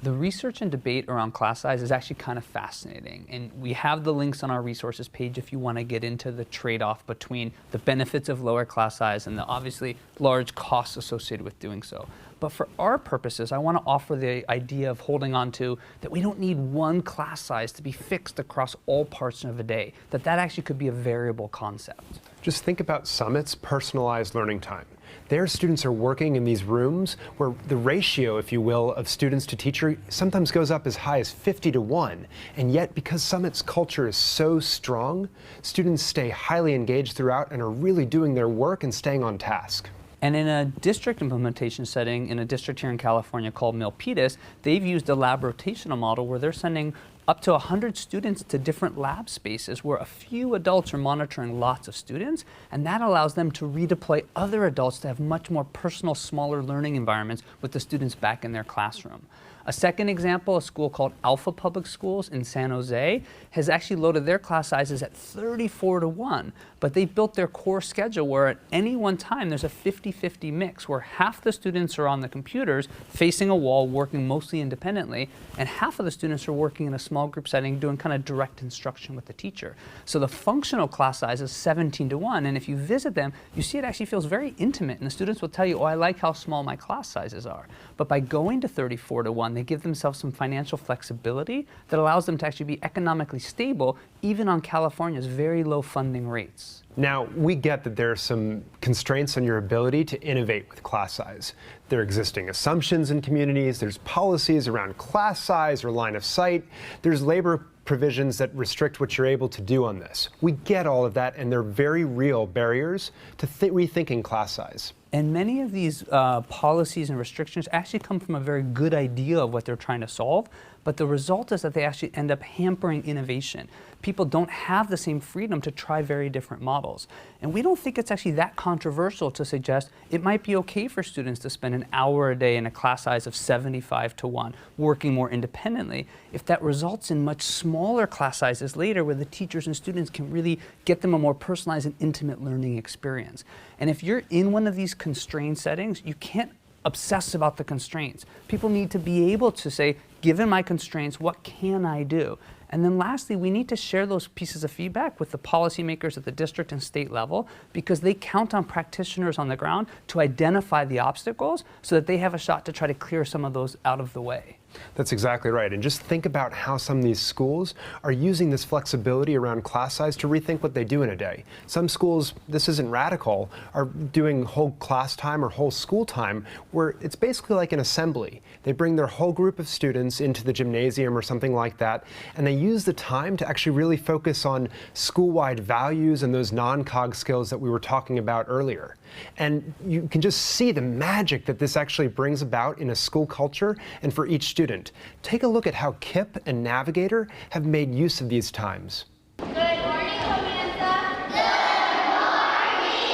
The research and debate around class size is actually kind of fascinating, and we have the links on our resources page if you want to get into the trade-off between the benefits of lower class size and the obviously large costs associated with doing so. But for our purposes, I want to offer the idea of holding on to that we don't need one class size to be fixed across all parts of a day, that actually could be a variable concept. Just think about Summit's personalized learning time. Their students are working in these rooms where the ratio, if you will, of students to teacher sometimes goes up as high as 50-1. And yet, because Summit's culture is so strong, students stay highly engaged throughout and are really doing their work and staying on task. And in a district implementation setting, in a district here in California called Milpitas, they've used a lab rotational model where they're sending up to 100 students to different lab spaces where a few adults are monitoring lots of students, and that allows them to redeploy other adults to have much more personal, smaller learning environments with the students back in their classroom. A second example, a school called Alpha Public Schools in San Jose, has actually loaded their class sizes at 34-1, but they've built their core schedule where at any one time there's a 50-50 mix where half the students are on the computers facing a wall working mostly independently, and half of the students are working in a small group setting doing kind of direct instruction with the teacher. So the functional class size is 17-1, and if you visit them, you see it actually feels very intimate, and the students will tell you, oh, I like how small my class sizes are. But by going to 34-1, they give themselves some financial flexibility that allows them to actually be economically stable, even on California's very low funding rates. Now, we get that there are some constraints on your ability to innovate with class size. There are existing assumptions in communities, there's policies around class size or line of sight, there's labor provisions that restrict what you're able to do on this. We get all of that, and they're very real barriers to rethinking class size. And many of these policies and restrictions actually come from a very good idea of what they're trying to solve, but the result is that they actually end up hampering innovation. People don't have the same freedom to try very different models. And we don't think it's actually that controversial to suggest it might be okay for students to spend an hour a day in a class size of 75-1, working more independently, if that results in much smaller class sizes later where the teachers and students can really get them a more personalized and intimate learning experience. And if you're in one of these constrained settings, you can't obsess about the constraints. People need to be able to say, given my constraints, what can I do? And then lastly, we need to share those pieces of feedback with the policymakers at the district and state level, because they count on practitioners on the ground to identify the obstacles so that they have a shot to try to clear some of those out of the way. That's exactly right. And just think about how some of these schools are using this flexibility around class size to rethink what they do in a day. Some schools, this isn't radical, are doing whole class time or whole school time where it's basically like an assembly. They bring their whole group of students into the gymnasium or something like that, and they use the time to actually really focus on school-wide values and those non-cog skills that we were talking about earlier. And you can just see the magic that this actually brings about in a school culture and for each student. Take a look at how KIPP and Navigator have made use of these times. Good morning, Samantha. Good morning,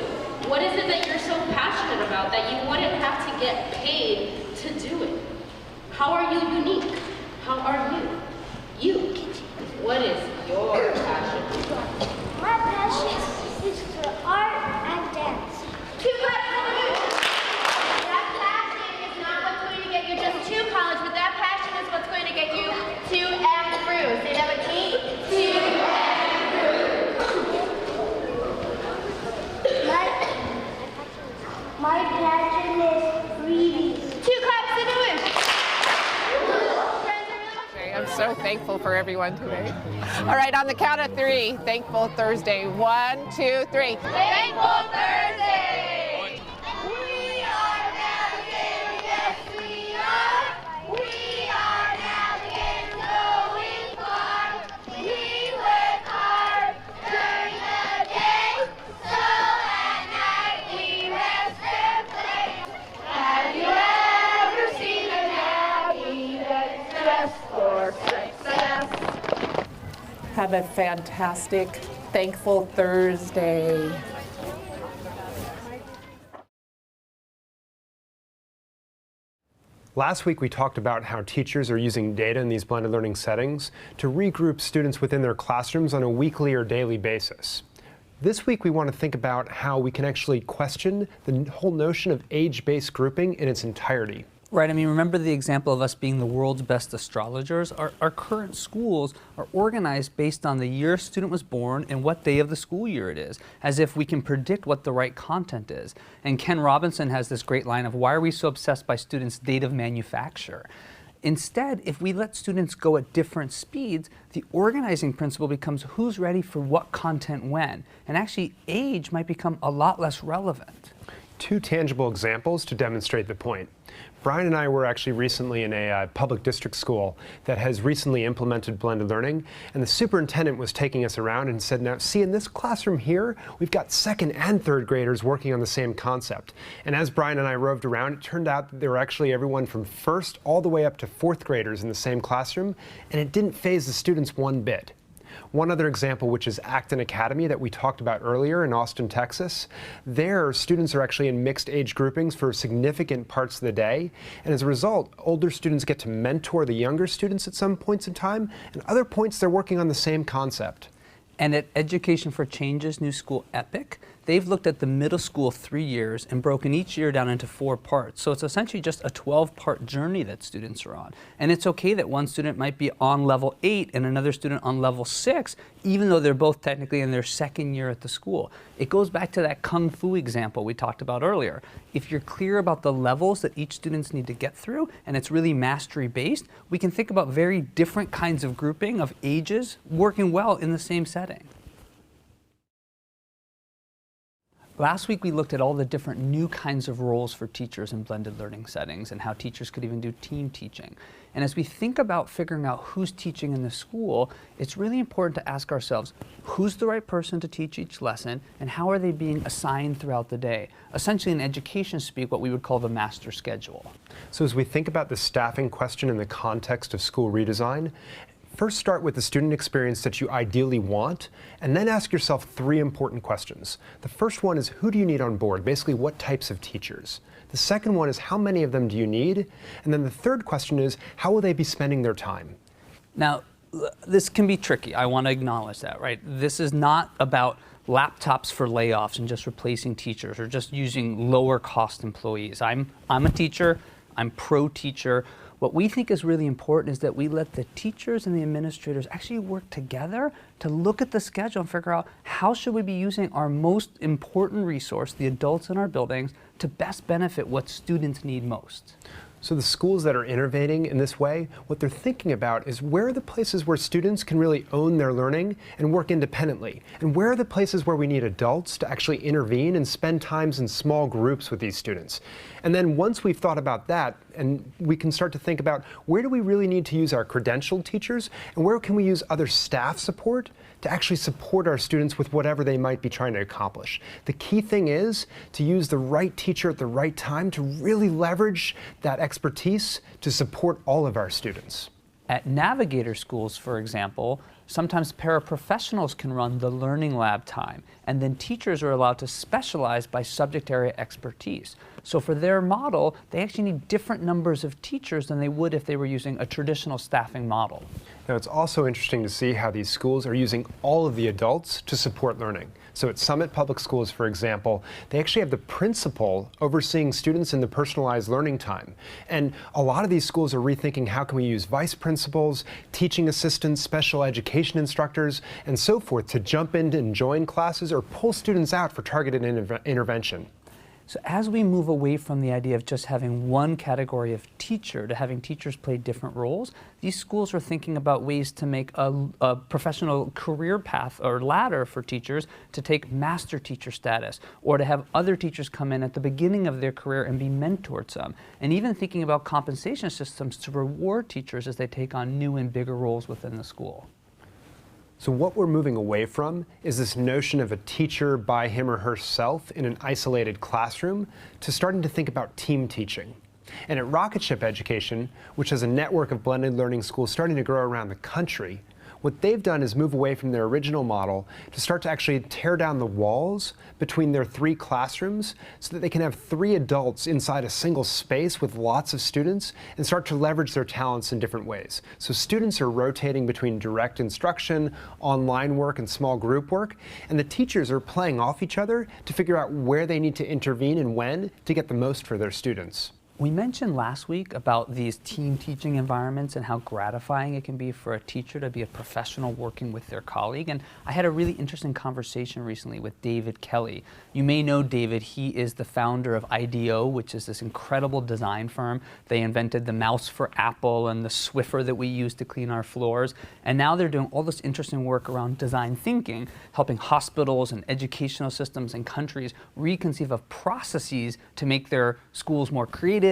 Samantha. What is it that you're so passionate about that you wouldn't have to get paid to do it? How are you unique? How are you? You. What is your passion? My passion is for art and dance. Two claps for the moon. That passion is not what's going to get you just to college, but that passion is what's going to get you to and through. Say that with me. To and through. My passion is reading. two claps for the moon. I'm so thankful for everyone today. All right, on the count of three, Thankful Thursday. 1, 2, 3. Thankful Thursday! We are navigators, yes we are. We are navigators going far. We work hard during the day, so at night we rest and play. Have you ever seen a navy that's dressed for success? Have a fantastic Thankful Thursday. Last week we talked about how teachers are using data in these blended learning settings to regroup students within their classrooms on a weekly or daily basis. This week we want to think about how we can actually question the whole notion of age-based grouping in its entirety. Right, I mean, remember the example of us being the world's best astrologers? Our current schools are organized based on the year a student was born and what day of the school year it is, as if we can predict what the right content is. And Ken Robinson has this great line of, why are we so obsessed by students' date of manufacture? Instead, if we let students go at different speeds, the organizing principle becomes who's ready for what content when. And actually, age might become a lot less relevant. Two tangible examples to demonstrate the point. Brian and I were actually recently in a public district school that has recently implemented blended learning, and the superintendent was taking us around and said, now see, in this classroom here, we've got second and third graders working on the same concept. And as Brian and I roved around, it turned out that there were actually everyone from first all the way up to fourth graders in the same classroom, and it didn't faze the students one bit. One other example, which is Acton Academy that we talked about earlier in Austin, Texas. There, students are actually in mixed age groupings for significant parts of the day. And as a result, older students get to mentor the younger students at some points in time, and other points they're working on the same concept. And at Education for Change's new school, EPIC, they've looked at the middle school 3 years and broken each year down into 4 parts. So it's essentially just a 12-part journey that students are on. And it's okay that one student might be on level 8 and another student on level 6, even though they're both technically in their second year at the school. It goes back to that Kung Fu example we talked about earlier. If you're clear about the levels that each students need to get through, and it's really mastery-based, we can think about very different kinds of grouping of ages working well in the same setting. Last week we looked at all the different new kinds of roles for teachers in blended learning settings and how teachers could even do team teaching. And as we think about figuring out who's teaching in the school, it's really important to ask ourselves, who's the right person to teach each lesson and how are they being assigned throughout the day? Essentially in education speak, what we would call the master schedule. So as we think about the staffing question in the context of school redesign, first start with the student experience that you ideally want, and then ask yourself 3 important questions. The first one is, who do you need on board? Basically, what types of teachers? The second one is, how many of them do you need? And then the third question is, how will they be spending their time? Now, this can be tricky. I want to acknowledge that, right? This is not about laptops for layoffs and just replacing teachers or just using lower cost employees. I'm a teacher, I'm pro-teacher. What we think is really important is that we let the teachers and the administrators actually work together to look at the schedule and figure out how should we be using our most important resource, the adults in our buildings, to best benefit what students need most. So the schools that are innovating in this way, what they're thinking about is where are the places where students can really own their learning and work independently? And where are the places where we need adults to actually intervene and spend times in small groups with these students? And then once we've thought about that, and we can start to think about where do we really need to use our credentialed teachers and where can we use other staff support to actually support our students with whatever they might be trying to accomplish. The key thing is to use the right teacher at the right time to really leverage that expertise to support all of our students. At Navigator schools, for example, sometimes paraprofessionals can run the learning lab time, and then teachers are allowed to specialize by subject area expertise. So for their model, they actually need different numbers of teachers than they would if they were using a traditional staffing model. Now, it's also interesting to see how these schools are using all of the adults to support learning. So at Summit Public Schools, for example, they actually have the principal overseeing students in the personalized learning time. And a lot of these schools are rethinking how can we use vice principals, teaching assistants, special education instructors, and so forth to jump in and join classes or pull students out for targeted intervention. So as we move away from the idea of just having one category of teacher to having teachers play different roles, these schools are thinking about ways to make a professional career path or ladder for teachers to take master teacher status, or to have other teachers come in at the beginning of their career and be mentored some, and even thinking about compensation systems to reward teachers as they take on new and bigger roles within the school. So what we're moving away from is this notion of a teacher by him or herself in an isolated classroom to starting to think about team teaching. And at Rocket Ship Education, which has a network of blended learning schools starting to grow around the country, what they've done is move away from their original model to start to actually tear down the walls between their 3 classrooms so that they can have 3 adults inside a single space with lots of students and start to leverage their talents in different ways. So students are rotating between direct instruction, online work, and small group work, and the teachers are playing off each other to figure out where they need to intervene and when to get the most for their students. We mentioned last week about these team teaching environments and how gratifying it can be for a teacher to be a professional working with their colleague. And I had a really interesting conversation recently with David Kelly. You may know David. He is the founder of IDEO, which is this incredible design firm. They invented the mouse for Apple and the Swiffer that we use to clean our floors. And now they're doing all this interesting work around design thinking, helping hospitals and educational systems and countries reconceive of processes to make their schools more creative,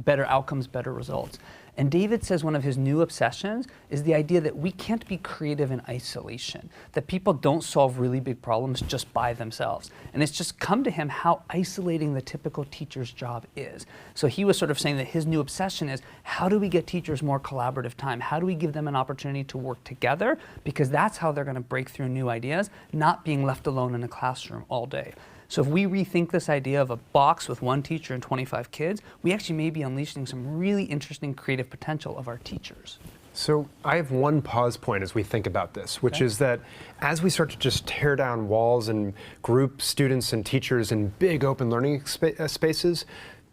better outcomes, better results. And David says one of his new obsessions is the idea that we can't be creative in isolation, that people don't solve really big problems just by themselves. And it's just come to him how isolating the typical teacher's job is. So he was sort of saying that his new obsession is, how do we get teachers more collaborative time? How do we give them an opportunity to work together? Because that's how they're going to break through new ideas, not being left alone in a classroom all day. So if we rethink this idea of a box with one teacher and 25 kids, we actually may be unleashing some really interesting creative potential of our teachers. So I have one pause point as we think about this, which is that as we start to just tear down walls and group students and teachers in big open learning spaces,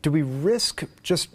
do we risk just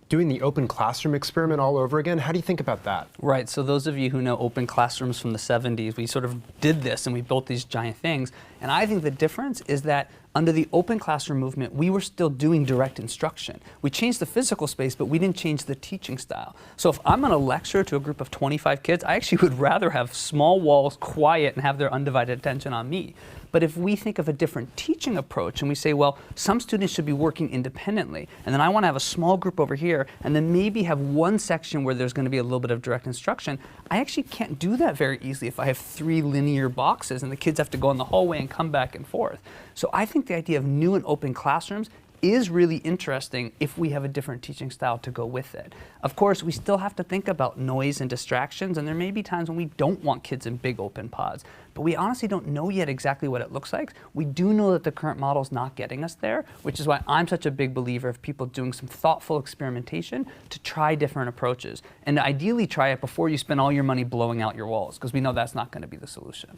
doing the open classroom experiment all over again? How do you think about that? Right, so those of you who know open classrooms from the 70s, we sort of did this and we built these giant things. And I think the difference is that under the open classroom movement, we were still doing direct instruction. We changed the physical space, but we didn't change the teaching style. So if I'm going to lecture to a group of 25 kids, I actually would rather have small walls, quiet, and have their undivided attention on me. But if we think of a different teaching approach and we say, well, some students should be working independently, and then I want to have a small group over here, and then maybe have one section where there's going to be a little bit of direct instruction, I actually can't do that very easily if I have 3 linear boxes and the kids have to go in the hallway and come back and forth. So I think the idea of new and open classrooms is really interesting if we have a different teaching style to go with it. Of course, we still have to think about noise and distractions, and there may be times when we don't want kids in big open pods, but we honestly don't know yet exactly what it looks like. We do know that the current model is not getting us there, which is why I'm such a big believer of people doing some thoughtful experimentation to try different approaches, and ideally try it before you spend all your money blowing out your walls, because we know that's not going to be the solution.